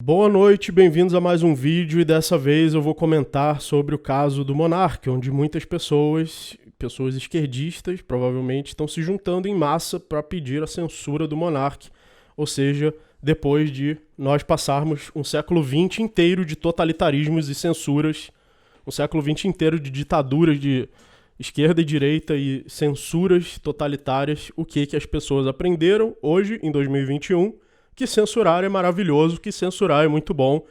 Boa noite, bem-vindos a mais um vídeo e dessa vez eu vou comentar sobre o caso do Monark, onde muitas pessoas esquerdistas provavelmente estão se juntando em massa para pedir a censura do Monark, ou seja, depois de nós passarmos um século XX inteiro de totalitarismos e censuras, um século XX inteiro de ditaduras de esquerda e direita e censuras totalitárias, o que as pessoas aprenderam hoje, em 2021, que censurar é maravilhoso, que censurar é muito bom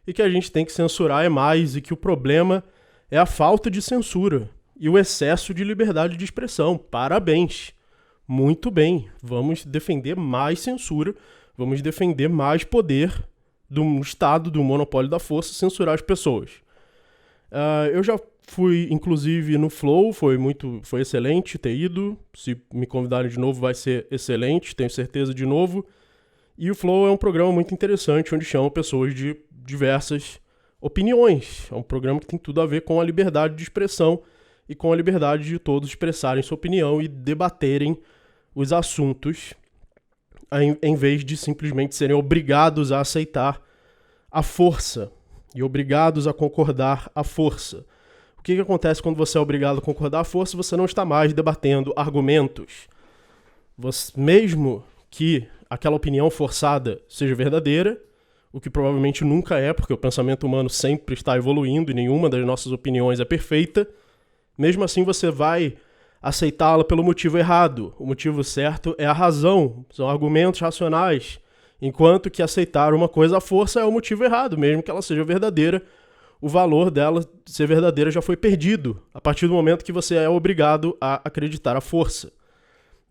e que a gente tem que censurar é mais e que o problema é a falta de censura e o excesso de liberdade de expressão. Parabéns! Muito bem, vamos defender mais censura, vamos defender mais poder do Estado, do monopólio da força, censurar as pessoas. Eu já fui, inclusive, no Flow, foi excelente ter ido. Se me convidarem de novo vai ser excelente, tenho certeza de novo. E o Flow é um programa muito interessante, onde chamam pessoas de diversas opiniões. É um programa que tem tudo a ver com a liberdade de expressão e com a liberdade de todos expressarem sua opinião e debaterem os assuntos, em vez de simplesmente serem obrigados a aceitar a força e obrigados a concordar à força. O que acontece quando você é obrigado a concordar à força? Você não está mais debatendo argumentos. Mesmo que aquela opinião forçada seja verdadeira, o que provavelmente nunca é, porque o pensamento humano sempre está evoluindo e nenhuma das nossas opiniões é perfeita, mesmo assim você vai aceitá-la pelo motivo errado. O motivo certo é a razão, são argumentos racionais, enquanto que aceitar uma coisa à força é o motivo errado, mesmo que ela seja verdadeira, o valor dela ser verdadeira já foi perdido, a partir do momento que você é obrigado a acreditar à força.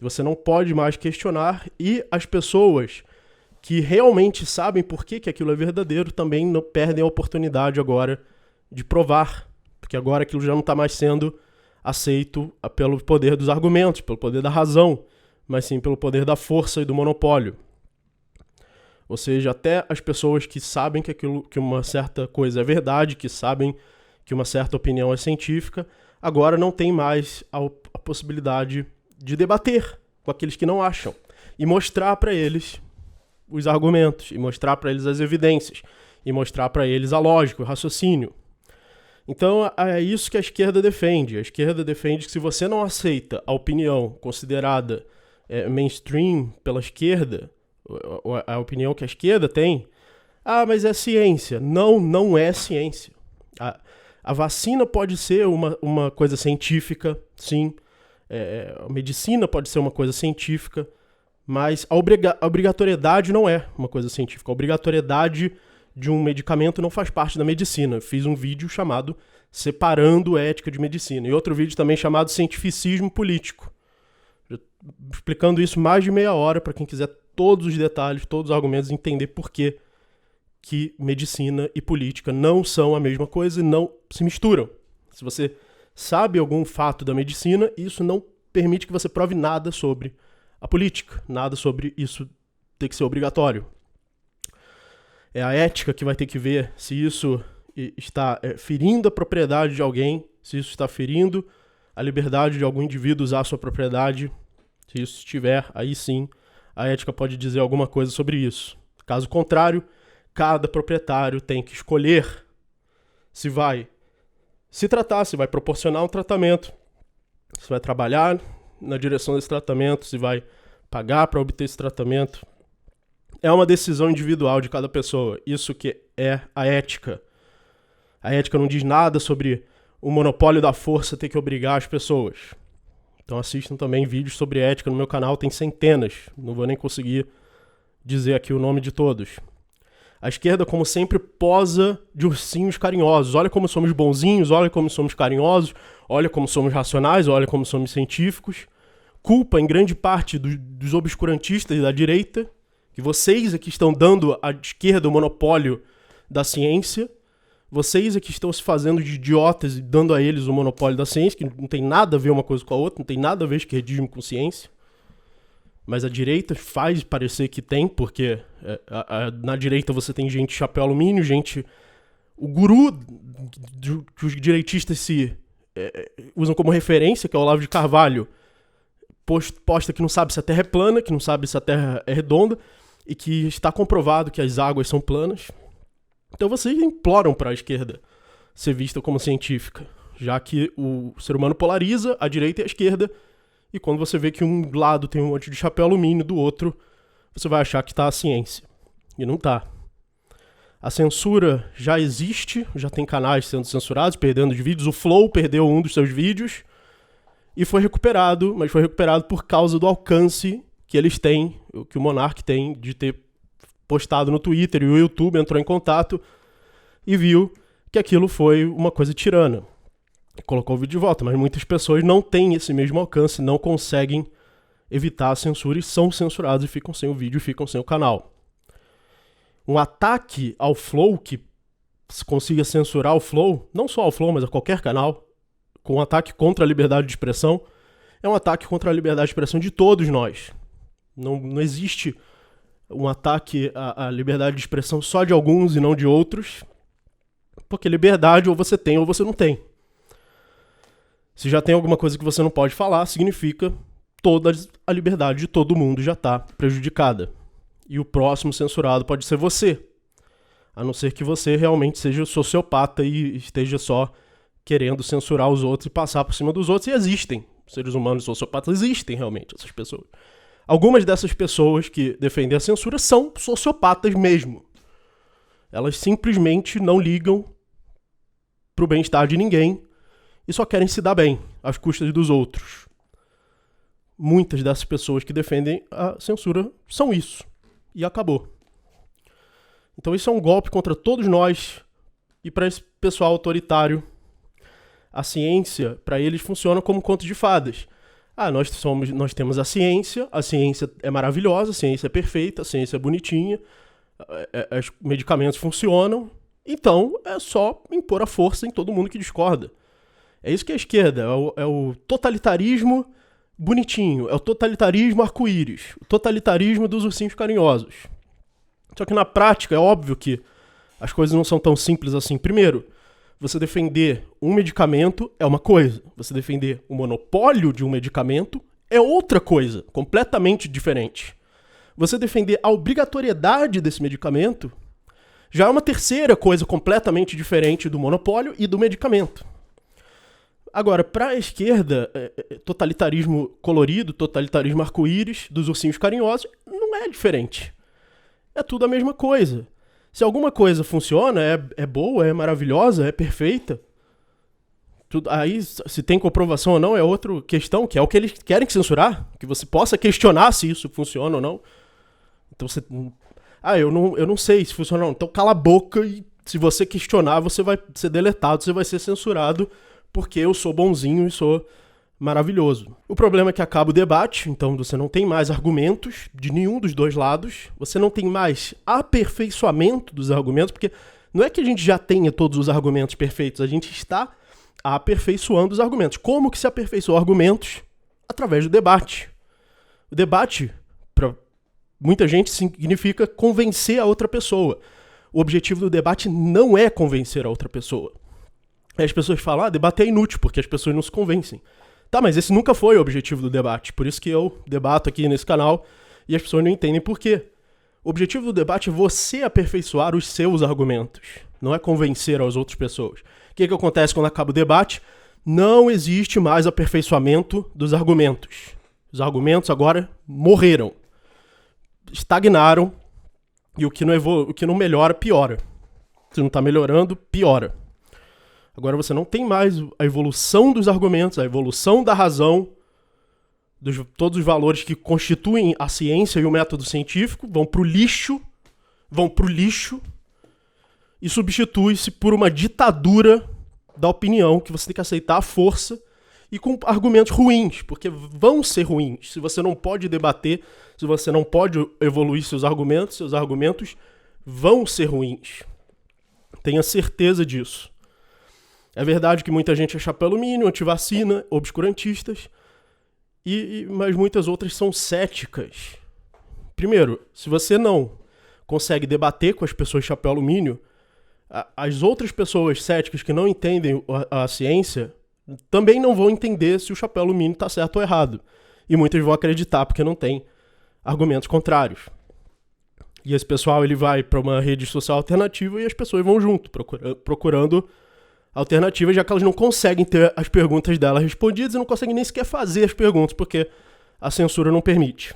Você não pode mais questionar e as pessoas que realmente sabem por que aquilo é verdadeiro também não perdem a oportunidade agora de provar, porque agora aquilo já não está mais sendo aceito pelo poder dos argumentos, pelo poder da razão, mas sim pelo poder da força e do monopólio. Ou seja, até as pessoas que sabem que uma certa coisa é verdade, que sabem que uma certa opinião é científica, agora não tem mais a possibilidade de debater com aqueles que não acham e mostrar para eles os argumentos, e mostrar para eles as evidências, e mostrar para eles a lógica, o raciocínio. Então é isso que a esquerda defende. A esquerda defende que se você não aceita a opinião considerada mainstream pela esquerda, a opinião que a esquerda tem, mas é ciência. Não, não é ciência. A vacina pode ser uma coisa científica, sim. A medicina pode ser uma coisa científica, mas a obrigatoriedade não é uma coisa científica. A obrigatoriedade de um medicamento não faz parte da medicina. Eu fiz um vídeo chamado Separando Ética de Medicina e outro vídeo também chamado Cientificismo Político, explicando isso mais de meia hora para quem quiser todos os detalhes, todos os argumentos, entender por que medicina e política não são a mesma coisa e não se misturam. Se você sabe algum fato da medicina, isso não permite que você prove nada sobre a política, nada sobre isso ter que ser obrigatório. É a ética que vai ter que ver se isso está ferindo a propriedade de alguém, se isso está ferindo a liberdade de algum indivíduo usar a sua propriedade. Se isso estiver, aí sim, a ética pode dizer alguma coisa sobre isso. Caso contrário, cada proprietário tem que escolher se vai se tratar, se vai proporcionar um tratamento, se vai trabalhar na direção desse tratamento, se vai pagar para obter esse tratamento. É uma decisão individual de cada pessoa. Isso que é a ética. A ética não diz nada sobre o monopólio da força ter que obrigar as pessoas. Então assistam também vídeos sobre ética no meu canal, tem centenas. Não vou nem conseguir dizer aqui o nome de todos. A esquerda, como sempre, posa de ursinhos carinhosos. Olha como somos bonzinhos, olha como somos carinhosos, olha como somos racionais, olha como somos científicos. Culpa, em grande parte, dos obscurantistas da direita, que vocês aqui estão dando à esquerda o monopólio da ciência. Vocês aqui estão se fazendo de idiotas e dando a eles o monopólio da ciência, que não tem nada a ver uma coisa com a outra, não tem nada a ver esquerdismo com ciência. Mas a direita faz parecer que tem, porque na direita você tem gente chapéu alumínio, o guru que os direitistas usam como referência, que é o Olavo de Carvalho, posta que não sabe se a Terra é plana, que não sabe se a Terra é redonda, e que está comprovado que as águas são planas. Então vocês imploram para a esquerda ser vista como científica, já que o ser humano polariza a direita e a esquerda, e quando você vê que um lado tem um monte de chapéu alumínio, do outro você vai achar que está a ciência. E não está. A censura já existe, já tem canais sendo censurados, perdendo os vídeos. O Flow perdeu um dos seus vídeos e foi recuperado, mas foi recuperado por causa do alcance que eles têm, que o Monark tem, de ter postado no Twitter, e o YouTube entrou em contato e viu que aquilo foi uma coisa tirana. Colocou o vídeo de volta, mas muitas pessoas não têm esse mesmo alcance, não conseguem evitar a censura e são censurados e ficam sem o vídeo e ficam sem o canal. Um ataque ao Flow, que consiga censurar o Flow, não só ao Flow, mas a qualquer canal, com um ataque contra a liberdade de expressão, é um ataque contra a liberdade de expressão de todos nós. Não existe um ataque à liberdade de expressão só de alguns e não de outros, porque liberdade ou você tem ou você não tem. Se já tem alguma coisa que você não pode falar, significa toda a liberdade de todo mundo já está prejudicada. E o próximo censurado pode ser você. A não ser que você realmente seja sociopata e esteja só querendo censurar os outros e passar por cima dos outros. E existem seres humanos sociopatas, existem realmente essas pessoas. Algumas dessas pessoas que defendem a censura são sociopatas mesmo. Elas simplesmente não ligam pro bem-estar de ninguém e só querem se dar bem, às custas dos outros. Muitas dessas pessoas que defendem a censura são isso. E acabou. Então isso é um golpe contra todos nós. E para esse pessoal autoritário, a ciência, para eles, funciona como conto de fadas. Nós temos a ciência é maravilhosa, a ciência é perfeita, a ciência é bonitinha, os medicamentos funcionam, então é só impor a força em todo mundo que discorda. É isso que é a esquerda, é o totalitarismo bonitinho, é o totalitarismo arco-íris, o totalitarismo dos ursinhos carinhosos. Só que na prática é óbvio que as coisas não são tão simples assim. Primeiro, você defender um medicamento é uma coisa, você defender o monopólio de um medicamento é outra coisa, completamente diferente. Você defender a obrigatoriedade desse medicamento já é uma terceira coisa completamente diferente do monopólio e do medicamento. Agora, para a esquerda, totalitarismo colorido, totalitarismo arco-íris, dos ursinhos carinhosos, não é diferente. É tudo a mesma coisa. Se alguma coisa funciona, é boa, é maravilhosa, é perfeita, aí se tem comprovação ou não é outra questão, que é o que eles querem censurar, que você possa questionar se isso funciona ou não. Então você... eu não sei se funciona ou não. Então cala a boca e se você questionar, você vai ser deletado, você vai ser censurado, porque eu sou bonzinho e sou maravilhoso. O problema é que acaba o debate, então você não tem mais argumentos de nenhum dos dois lados, você não tem mais aperfeiçoamento dos argumentos, porque não é que a gente já tenha todos os argumentos perfeitos, a gente está aperfeiçoando os argumentos. Como que se aperfeiçoa argumentos? Através do debate. O debate, para muita gente, significa convencer a outra pessoa. O objetivo do debate não é convencer a outra pessoa. Aí as pessoas falam, debater é inútil, porque as pessoas não se convencem. Tá, mas esse nunca foi o objetivo do debate. Por isso que eu debato aqui nesse canal e as pessoas não entendem por quê. O objetivo do debate é você aperfeiçoar os seus argumentos. Não é convencer as outras pessoas. O que acontece quando acaba o debate? Não existe mais aperfeiçoamento dos argumentos. Os argumentos agora morreram. Estagnaram. E o que não melhora, piora. Se não está melhorando, piora. Agora você não tem mais a evolução dos argumentos, a evolução da razão, todos os valores que constituem a ciência e o método científico vão pro lixo e substitui-se por uma ditadura da opinião que você tem que aceitar à força e com argumentos ruins, porque vão ser ruins. Se você não pode debater, se você não pode evoluir seus argumentos vão ser ruins. Tenha certeza disso. É verdade que muita gente é chapéu alumínio, antivacina, obscurantistas, mas muitas outras são céticas. Primeiro, se você não consegue debater com as pessoas chapéu alumínio, as outras pessoas céticas que não entendem a ciência também não vão entender se o chapéu alumínio está certo ou errado. E muitas vão acreditar porque não tem argumentos contrários. E esse pessoal ele vai para uma rede social alternativa e as pessoas vão junto, procurando alternativas, já que elas não conseguem ter as perguntas delas respondidas e não conseguem nem sequer fazer as perguntas, porque a censura não permite.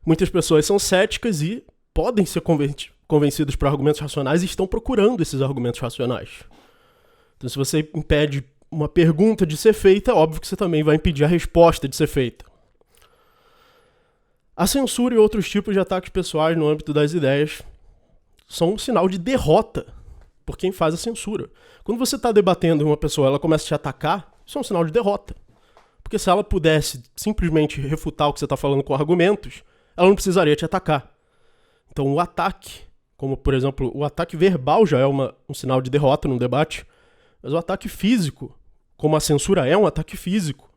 Muitas pessoas são céticas e podem ser convencidas por argumentos racionais e estão procurando esses argumentos racionais. Então, se você impede uma pergunta de ser feita, é óbvio que você também vai impedir a resposta de ser feita. A censura e outros tipos de ataques pessoais no âmbito das ideias são um sinal de derrota por quem faz a censura. Quando você está debatendo e uma pessoa ela começa a te atacar, isso é um sinal de derrota. Porque se ela pudesse simplesmente refutar o que você está falando com argumentos, ela não precisaria te atacar. Então o ataque, como por exemplo, o ataque verbal já é um sinal de derrota num debate, mas o ataque físico, como a censura é um ataque físico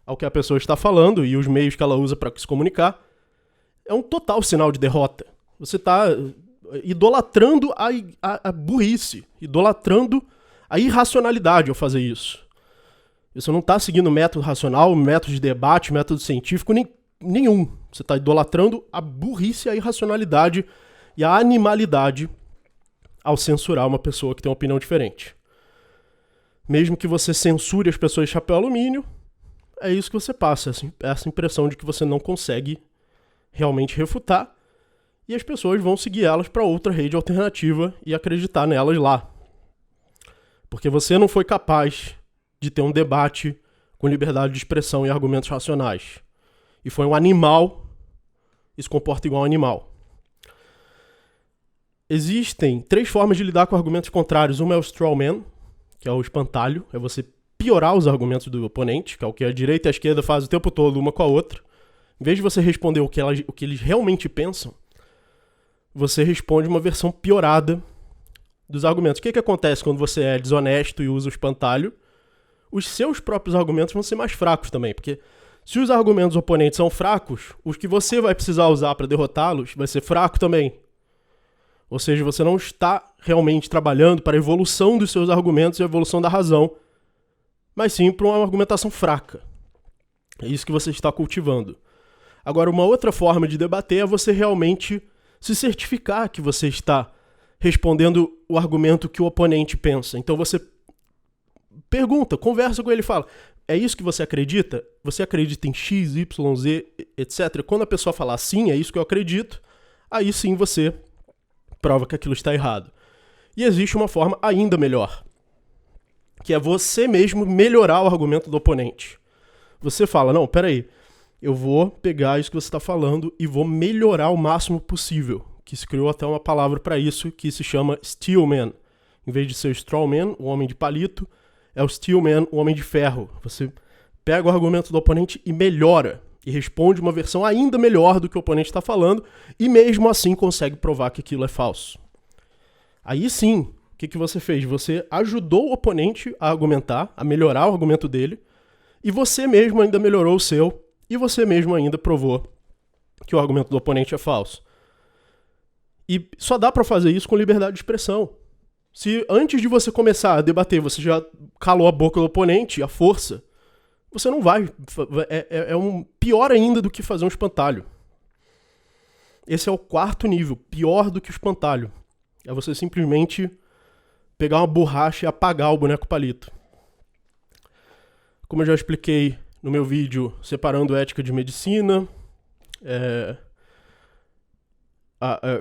ao que a pessoa está falando e os meios que ela usa para se comunicar, é um total sinal de derrota. Você está idolatrando a burrice, idolatrando a irracionalidade ao fazer isso. Você não está seguindo método racional, método de debate, método científico nenhum. Você está idolatrando a burrice, a irracionalidade e a animalidade ao censurar uma pessoa que tem uma opinião diferente. Mesmo que você censure as pessoas de chapéu alumínio, é isso que você passa, essa impressão de que você não consegue realmente refutar, e as pessoas vão seguir elas para outra rede alternativa e acreditar nelas lá. Porque você não foi capaz de ter um debate com liberdade de expressão e argumentos racionais. E foi um animal e se comporta igual um animal. Existem 3 formas de lidar com argumentos contrários. Uma é o straw man, que é o espantalho, é você piorar os argumentos do oponente, que é o que a direita e a esquerda fazem o tempo todo uma com a outra. Em vez de você responder o que eles realmente pensam, você responde uma versão piorada dos argumentos. O que acontece quando você é desonesto e usa o espantalho? Os seus próprios argumentos vão ser mais fracos também, porque se os argumentos oponentes são fracos, os que você vai precisar usar para derrotá-los vai ser fraco também. Ou seja, você não está realmente trabalhando para a evolução dos seus argumentos e a evolução da razão, mas sim para uma argumentação fraca. É isso que você está cultivando. Agora, uma outra forma de debater é você realmente se certificar que você está respondendo o argumento que o oponente pensa. Então você pergunta, conversa com ele e fala: é isso que você acredita? Você acredita em X, Y, Z, etc. Quando a pessoa falar sim, é isso que eu acredito, aí sim você prova que aquilo está errado. E existe uma forma ainda melhor, que é você mesmo melhorar o argumento do oponente. Você fala: não, peraí, eu vou pegar isso que você está falando e vou melhorar o máximo possível. Que se criou até uma palavra para isso, que se chama steel man. Em vez de ser o straw man, o homem de palito, é o steel man, o homem de ferro. Você pega o argumento do oponente e melhora, e responde uma versão ainda melhor do que o oponente está falando, e mesmo assim consegue provar que aquilo é falso. Aí sim, o que você fez? Você ajudou o oponente a argumentar, a melhorar o argumento dele, e você mesmo ainda melhorou o seu, e você mesmo ainda provou que o argumento do oponente é falso. E só dá para fazer isso com liberdade de expressão. Se antes de você começar a debater, você já calou a boca do oponente, a força, você não vai. É pior ainda do que fazer um espantalho. Esse é o 4º nível, pior do que o espantalho. É você simplesmente pegar uma borracha e apagar o boneco palito. Como eu já expliquei no meu vídeo separando ética de medicina,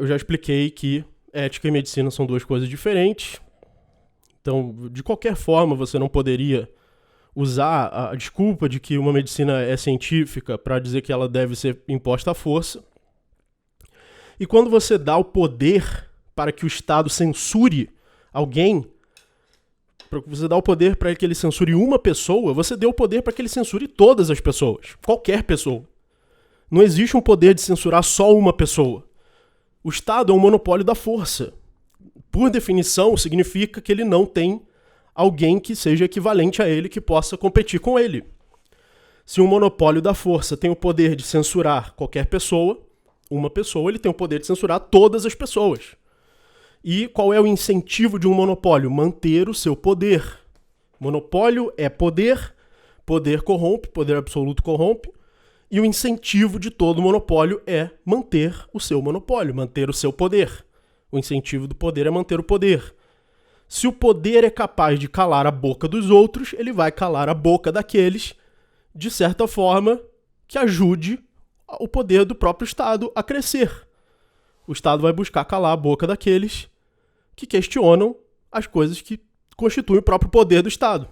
eu já expliquei que ética e medicina são 2 coisas diferentes. Então, de qualquer forma, você não poderia usar a desculpa de que uma medicina é científica para dizer que ela deve ser imposta à força. E quando você dá o poder para que o Estado censure alguém, você dá o poder para que ele censure uma pessoa, você deu o poder para que ele censure todas as pessoas, qualquer pessoa. Não existe um poder de censurar só uma pessoa. O Estado é um monopólio da força. Por definição, significa que ele não tem alguém que seja equivalente a ele, que possa competir com ele. Se um monopólio da força tem o poder de censurar qualquer pessoa, uma pessoa, ele tem o poder de censurar todas as pessoas. E qual é o incentivo de um monopólio? Manter o seu poder. Monopólio é poder, poder corrompe, poder absoluto corrompe, E o incentivo de todo monopólio é manter o seu monopólio, manter o seu poder. O incentivo do poder é manter o poder. Se o poder é capaz de calar a boca dos outros, ele vai calar a boca daqueles, de certa forma, que ajude o poder do próprio Estado a crescer. O Estado vai buscar calar a boca daqueles que questionam as coisas que constituem o próprio poder do Estado.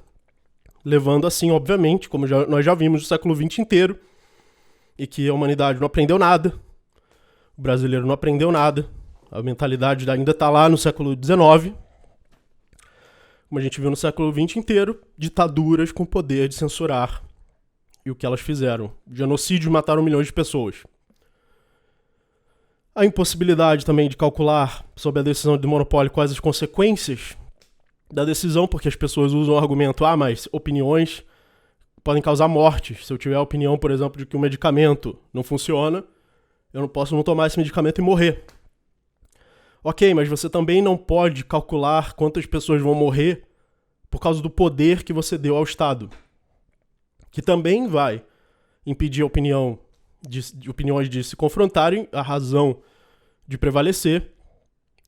Levando assim, obviamente, como nós já vimos no século XX inteiro, e que a humanidade não aprendeu nada, o brasileiro não aprendeu nada, a mentalidade ainda está lá no século XIX, como a gente viu no século XX inteiro, ditaduras com poder de censurar. E o que elas fizeram? Genocídio, mataram milhões de pessoas. A impossibilidade também de calcular sobre a decisão do monopólio quais as consequências da decisão, porque as pessoas usam o argumento, mas opiniões podem causar mortes. Se eu tiver a opinião, por exemplo, de que o medicamento não funciona, eu não posso não tomar esse medicamento e morrer. Ok, mas você também não pode calcular quantas pessoas vão morrer por causa do poder que você deu ao Estado, que também vai impedir opiniões de se confrontarem, a razão de prevalecer,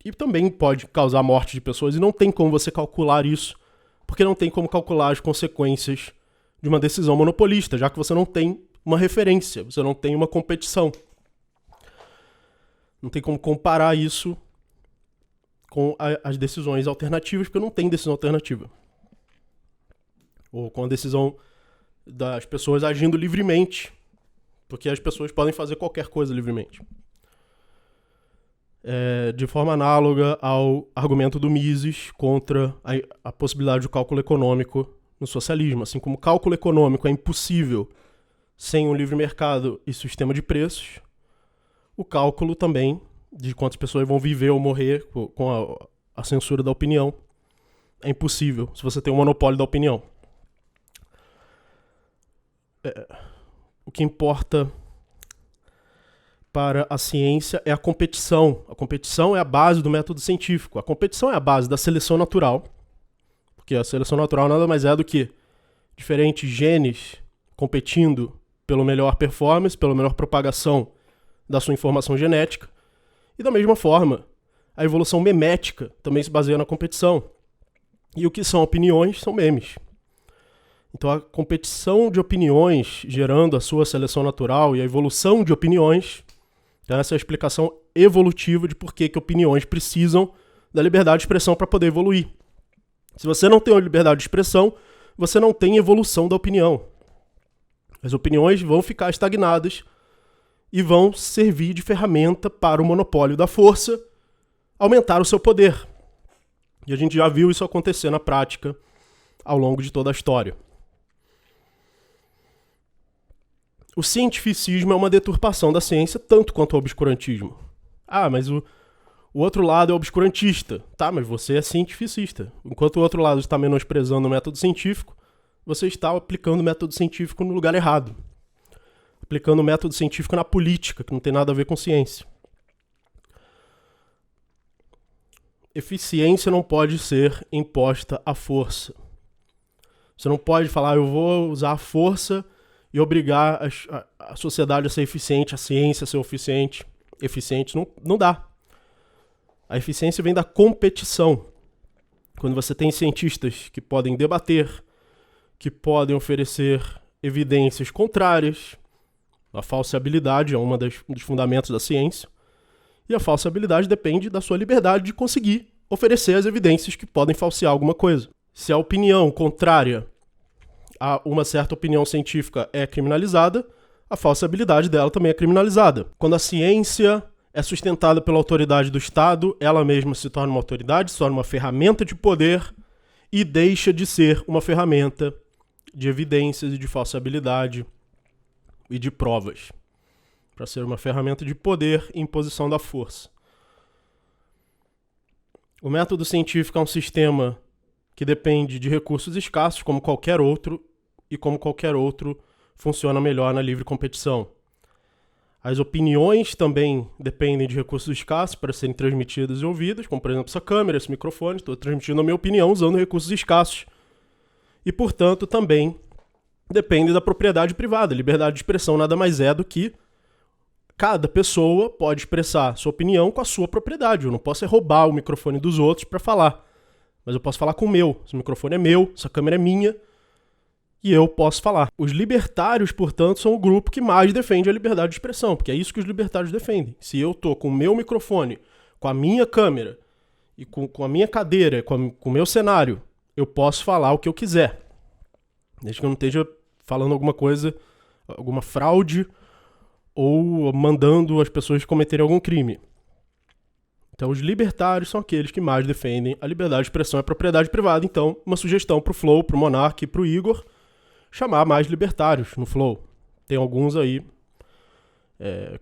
e também pode causar morte de pessoas, e não tem como você calcular isso, porque não tem como calcular as consequências de uma decisão monopolista, já que você não tem uma referência, você não tem uma competição. Não tem como comparar isso com as decisões alternativas, porque não tem decisão alternativa. Ou com a decisão das pessoas agindo livremente, porque as pessoas podem fazer qualquer coisa livremente. De forma análoga ao argumento do Mises contra a possibilidade do cálculo econômico no socialismo. Assim como o cálculo econômico é impossível sem um livre mercado e sistema de preços, o cálculo também de quantas pessoas vão viver ou morrer com a censura da opinião é impossível se você tem um monopólio da opinião. O que importa para a ciência é a competição. A competição é a base do método científico. A competição é a base da seleção natural, porque a seleção natural nada mais é do que diferentes genes competindo pela melhor performance, pela melhor propagação da sua informação genética. E da mesma forma, a evolução memética também se baseia na competição. E o que são opiniões são memes. Então a competição de opiniões gerando a sua seleção natural e a evolução de opiniões, então essa é a explicação evolutiva de por que opiniões precisam da liberdade de expressão para poder evoluir. Se você não tem uma liberdade de expressão, você não tem evolução da opinião. As opiniões vão ficar estagnadas e vão servir de ferramenta para o monopólio da força aumentar o seu poder. E a gente já viu isso acontecer na prática ao longo de toda a história. O cientificismo é uma deturpação da ciência tanto quanto o obscurantismo. Mas o outro lado é obscurantista. Tá, mas você é cientificista. Enquanto o outro lado está menosprezando o método científico, você está aplicando o método científico no lugar errado. Aplicando o método científico na política, que não tem nada a ver com ciência. Eficiência não pode ser imposta à força. Você não pode falar, eu vou usar a força e obrigar a sociedade a ser eficiente, a ciência a ser eficiente. Não dá. A eficiência vem da competição. Quando você tem cientistas que podem debater, que podem oferecer evidências contrárias, a falseabilidade é um dos fundamentos da ciência, e a falseabilidade depende da sua liberdade de conseguir oferecer as evidências que podem falsear alguma coisa. Se a opinião contrária a uma certa opinião científica é criminalizada, a falseabilidade dela também é criminalizada. Quando a ciência é sustentada pela autoridade do Estado, ela mesma se torna uma autoridade, se torna uma ferramenta de poder e deixa de ser uma ferramenta de evidências e de falseabilidade e de provas, para ser uma ferramenta de poder e imposição da força. O método científico é um sistema que depende de recursos escassos, como qualquer outro, e como qualquer outro funciona melhor na livre competição. As opiniões também dependem de recursos escassos para serem transmitidas e ouvidas, como por exemplo essa câmera, esse microfone, estou transmitindo a minha opinião usando recursos escassos. E portanto também depende da propriedade privada. Liberdade de expressão nada mais é do que cada pessoa pode expressar sua opinião com a sua propriedade. Eu não posso roubar o microfone dos outros para falar, mas eu posso falar com o meu. Esse microfone é meu, essa câmera é minha e eu posso falar. Os libertários, portanto, são o grupo que mais defende a liberdade de expressão, porque é isso que os libertários defendem. Se eu tô com o meu microfone, com a minha câmera e com a minha cadeira, com o meu cenário, eu posso falar o que eu quiser. Desde que eu não esteja falando alguma coisa, alguma fraude ou mandando as pessoas cometerem algum crime. Então, os libertários são aqueles que mais defendem a liberdade de expressão e a propriedade privada. Então, uma sugestão pro Flow, pro Monark e pro Igor, chamar mais libertários no Flow. Tem alguns aí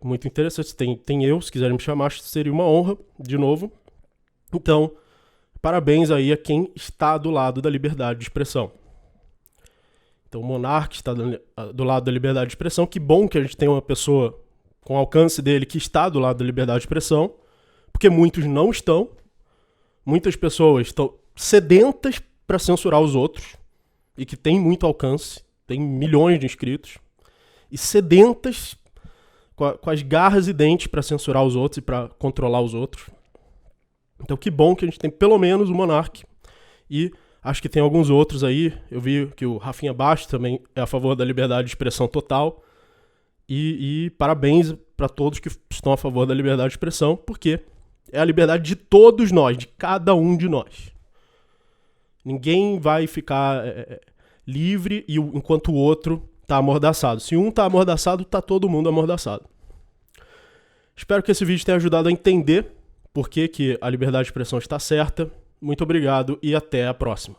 muito interessantes. Tem eu, se quiserem me chamar, seria uma honra, de novo. Então, parabéns aí a quem está do lado da liberdade de expressão. Então o Monark está do lado da liberdade de expressão. Que bom que a gente tem uma pessoa com o alcance dele que está do lado da liberdade de expressão, porque muitos não estão. Muitas pessoas estão sedentas para censurar os outros e que tem muito alcance, tem milhões de inscritos, e sedentas com as garras e dentes para censurar os outros e para controlar os outros. Então que bom que a gente tem pelo menos o Monark e acho que tem alguns outros aí. Eu vi que o Rafinha Bastos também é a favor da liberdade de expressão total. E parabéns para todos que estão a favor da liberdade de expressão, porque é a liberdade de todos nós, de cada um de nós. Ninguém vai ficar livre enquanto o outro está amordaçado. Se um está amordaçado, está todo mundo amordaçado. Espero que esse vídeo tenha ajudado a entender por que a liberdade de expressão está certa. Muito obrigado e até a próxima.